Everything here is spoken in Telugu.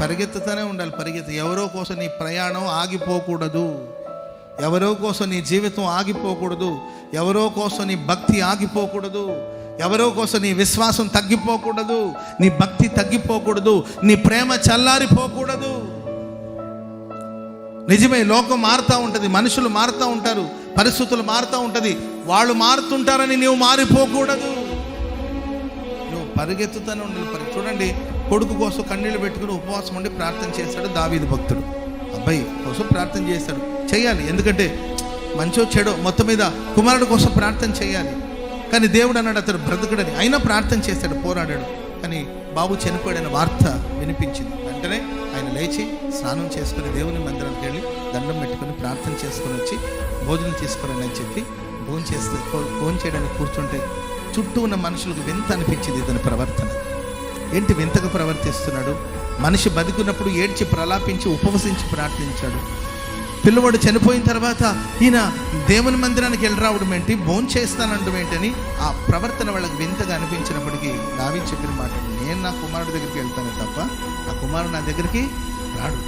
పరిగెత్తుతూనే ఉండాలి. ఎవరో కోసం నీ ప్రయాణం ఆగిపోకూడదు. ఎవరో కోసం నీ జీవితం ఆగిపోకూడదు. ఎవరో కోసం నీ భక్తి ఆగిపోకూడదు. ఎవరో కోసం నీ విశ్వాసం తగ్గిపోకూడదు. నీ భక్తి తగ్గిపోకూడదు. నీ ప్రేమ చల్లారిపోకూడదు. నిజమే, లోకం మారుతూ ఉంటుంది, మనుషులు మారుతూ ఉంటారు, పరిస్థితులు మారుతూ ఉంటుంది. వాళ్ళు మారుతుంటారని నువ్వు మారిపోకూడదు. నువ్వు పరిగెత్తుతూనే ఉండాలి. చూడండి, కొడుకు కోసం కన్నీళ్ళు పెట్టుకుని ఉపవాసం ఉండి ప్రార్థన చేశాడు దావీదు భక్తుడు. అబ్బాయి కోసం ప్రార్థన చేశాడు, చేయాలి. ఎందుకంటే మంచో చెడో మొత్తం మీద కుమారుడు కోసం ప్రార్థన చేయాలి. కానీ దేవుడు అన్నాడు అతడు బ్రతుకుడని. అయినా ప్రార్థన చేశాడు, పోరాడాడు. కానీ బాబు చనిపోయాడని వార్త వినిపించింది. వెంటనే ఆయన లేచి స్నానం చేసుకుని దేవుని మందిరానికి వెళ్ళి దండం పెట్టుకుని ప్రార్థన చేసుకుని వచ్చి భోజనం తీసుకురండి అని చెప్పి భోజనం చేయడానికి కూర్చుంటే చుట్టూ ఉన్న మనుషులకు వింత అనిపించింది ఇతని ప్రవర్తన. ఏంటి వింతగా ప్రవర్తిస్తున్నాడు? మనిషి బతికున్నప్పుడు ఏడ్చి ప్రలాపించి ఉపవసించి ప్రార్థించాడు. పిల్లవాడు చనిపోయిన తర్వాత ఈయన దేవుని మందిరానికి వెళ్ళి రావడం ఏంటి, భోజనం చేస్తానండం ఏంటని ఆ ప్రవర్తన వాళ్ళకి వింతగా అనిపించినప్పటికీ దావీదు చెప్పిన మాట, నేను నా కుమారుడి దగ్గరికి వెళ్తాను తప్ప ఆ కుమారుడు నా దగ్గరికి రాడు.